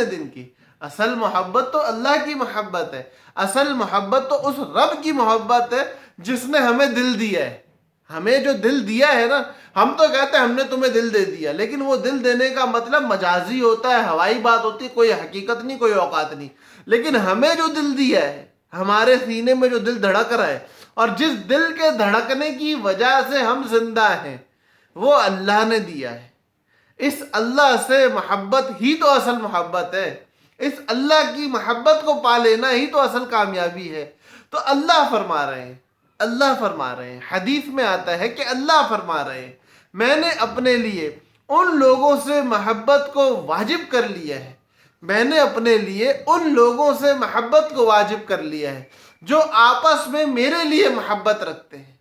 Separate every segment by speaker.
Speaker 1: دن کی۔ اصل محبت تو اللہ کی محبت ہے، اصل محبت تو اس رب کی محبت ہے جس نے ہمیں دل دیا ہے۔ ہمیں جو دل دیا ہے نا، ہم تو کہتے ہیں ہم نے تمہیں دل دے دیا، لیکن وہ دل دینے کا مطلب مجازی ہوتا ہے، ہوائی بات ہوتی ہے، کوئی حقیقت نہیں، کوئی اوقات نہیں۔ لیکن ہمیں جو دل دیا ہے، ہمارے سینے میں جو دل دھڑک رہا ہے، اور جس دل کے دھڑکنے کی وجہ سے ہم زندہ ہیں، وہ اللہ نے دیا ہے۔ اس اللہ سے محبت ہی تو اصل محبت ہے، اس اللہ کی محبت کو پا لینا ہی تو اصل کامیابی ہے۔ تو اللہ فرما رہے ہیں، اللہ فرما رہے ہیں، حدیث میں آتا ہے کہ اللہ فرما رہے ہیں میں نے اپنے لیے ان لوگوں سے محبت کو واجب کر لیا ہے، میں نے اپنے لیے ان لوگوں سے محبت کو واجب کر لیا ہے جو آپس میں میرے لیے محبت رکھتے ہیں۔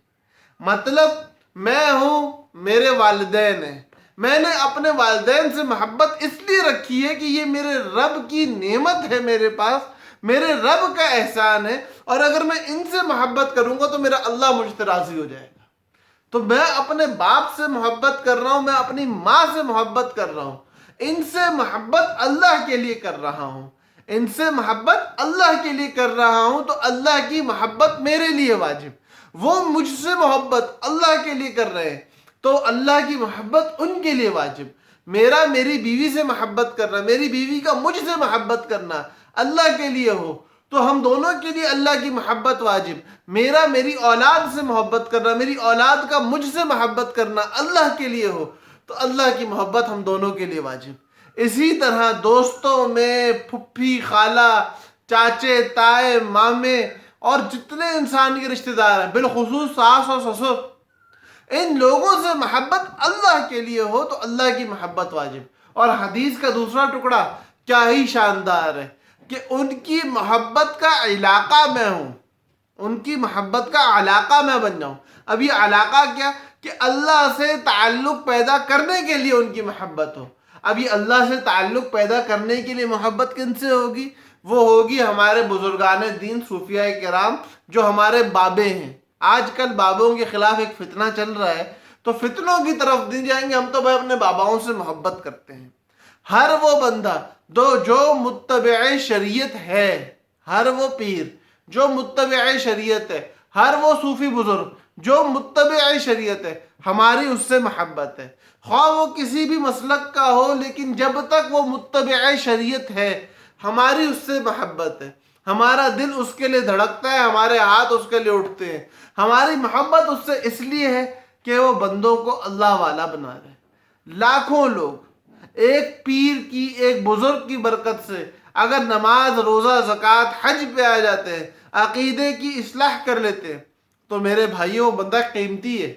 Speaker 1: مطلب میں ہوں، میرے والدین ہیں، میں نے اپنے والدین سے محبت اس لیے رکھی ہے کہ یہ میرے رب کی نعمت ہے، میرے پاس میرے رب کا احسان ہے، اور اگر میں ان سے محبت کروں گا تو میرا اللہ مجھ سے راضی ہو جائے گا۔ تو میں اپنے باپ سے محبت کر رہا ہوں، میں اپنی ماں سے محبت کر رہا ہوں، ان سے محبت اللہ کے لیے کر رہا ہوں، ان سے محبت اللہ کے لیے کر رہا ہوں، تو اللہ کی محبت میرے لیے واجب۔ وہ مجھ سے محبت اللہ کے لیے کر رہے ہیں تو اللہ کی محبت ان کے لیے واجب۔ میرا میری بیوی سے محبت کرنا، میری بیوی کا مجھ سے محبت کرنا اللہ کے لیے ہو تو ہم دونوں کے لیے اللہ کی محبت واجب۔ میرا میری اولاد سے محبت کرنا، میری اولاد کا مجھ سے محبت کرنا اللہ کے لیے ہو تو اللہ کی محبت ہم دونوں کے لیے واجب۔ اسی طرح دوستوں میں پھپھی، خالہ، چاچے، تائے، مامے اور جتنے انسان کے رشتہ دار ہیں، بالخصوص ساس اور سسر، ان لوگوں سے محبت اللہ کے لیے ہو تو اللہ کی محبت واجب۔ اور حدیث کا دوسرا ٹکڑا کیا ہی شاندار ہے کہ ان کی محبت کا علاقہ میں ہوں، ان کی محبت کا علاقہ میں بن جاؤں۔ اب یہ علاقہ کیا کہ اللہ سے تعلق پیدا کرنے کے لیے ان کی محبت ہو۔ اب یہ اللہ سے تعلق پیدا کرنے کے لیے محبت کن سے ہوگی؟ وہ ہوگی ہمارے بزرگان دین، صوفیاء کرام، جو ہمارے بابے ہیں۔ آج کل بابوں کے خلاف ایک فتنہ چل رہا ہے، تو فتنوں کی طرف نہیں جائیں گے، ہم تو بھائی اپنے باباؤں سے محبت کرتے ہیں۔ ہر وہ بندہ جو متبع شریعت ہے، ہر وہ پیر جو متبع شریعت ہے، ہر وہ صوفی بزرگ جو متبع شریعت ہے، ہماری اس سے محبت ہے، خواہ وہ کسی بھی مسلک کا ہو، لیکن جب تک وہ متبع شریعت ہے ہماری اس سے محبت ہے۔ ہمارا دل اس کے لیے دھڑکتا ہے، ہمارے ہاتھ اس کے لیے اٹھتے ہیں۔ ہماری محبت اس سے اس لیے ہے کہ وہ بندوں کو اللہ والا بنا رہے۔ لاکھوں لوگ ایک پیر کی، ایک بزرگ کی برکت سے اگر نماز، روزہ، زکوٰۃ، حج پہ آ جاتے ہیں، عقیدے کی اصلاح کر لیتے ہیں، تو میرے بھائیوں بندہ قیمتی ہے،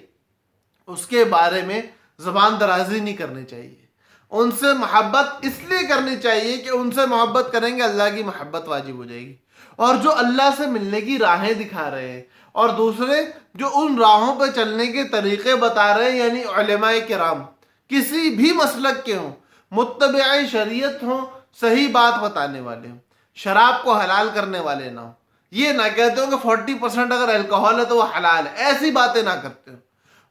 Speaker 1: اس کے بارے میں زبان درازی نہیں کرنی چاہیے۔ ان سے محبت اس لیے کرنی چاہیے کہ ان سے محبت کریں گے اللہ کی محبت واجب ہو جائے گی۔ اور جو اللہ سے ملنے کی راہیں دکھا رہے ہیں، اور دوسرے جو ان راہوں پہ چلنے کے طریقے بتا رہے ہیں، یعنی علماء کرام کسی بھی مسلک کے ہوں، متبع شریعت ہوں، صحیح بات بتانے والے ہوں، شراب کو حلال کرنے والے نہ ہوں، یہ نہ کہتے ہوں کہ 40% اگر الکوہل ہے تو وہ حلال ہے، ایسی باتیں نہ کرتے ہوں۔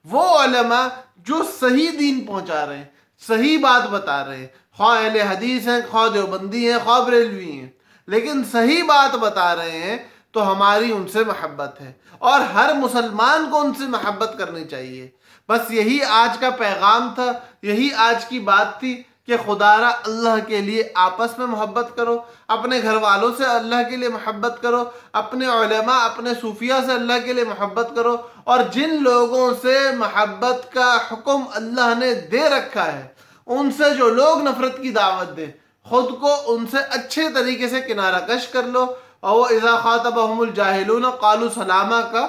Speaker 1: وہ علماء جو صحیح دین پہنچا رہے ہیں، صحیح بات بتا رہے ہیں، خواہ اہل حدیث ہیں، خواہ دیوبندی ہیں، خواہ بریلوی ہیں، لیکن صحیح بات بتا رہے ہیں تو ہماری ان سے محبت ہے، اور ہر مسلمان کو ان سے محبت کرنی چاہیے۔ بس یہی آج کا پیغام تھا، یہی آج کی بات تھی کہ خدا را اللہ کے لیے آپس میں محبت کرو، اپنے گھر والوں سے اللہ کے لیے محبت کرو، اپنے علماء، اپنے صوفیاء سے اللہ کے لیے محبت کرو، اور جن لوگوں سے محبت کا حکم اللہ نے دے رکھا ہے ان سے جو لوگ نفرت کی دعوت دیں، خود کو ان سے اچھے طریقے سے کنارہ کش کر لو، اور وہ اذا خاطبہم الجاہلون قالوا سلاما کا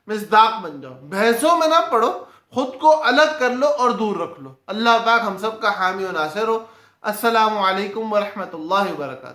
Speaker 1: مصداق بن جاؤ۔ بحثوں میں نہ پڑو، خود کو الگ کر لو اور دور رکھ لو۔ اللہ پاک ہم سب کا حامی و ناصر ہو۔ السلام علیکم ورحمۃ اللہ وبرکاتہ۔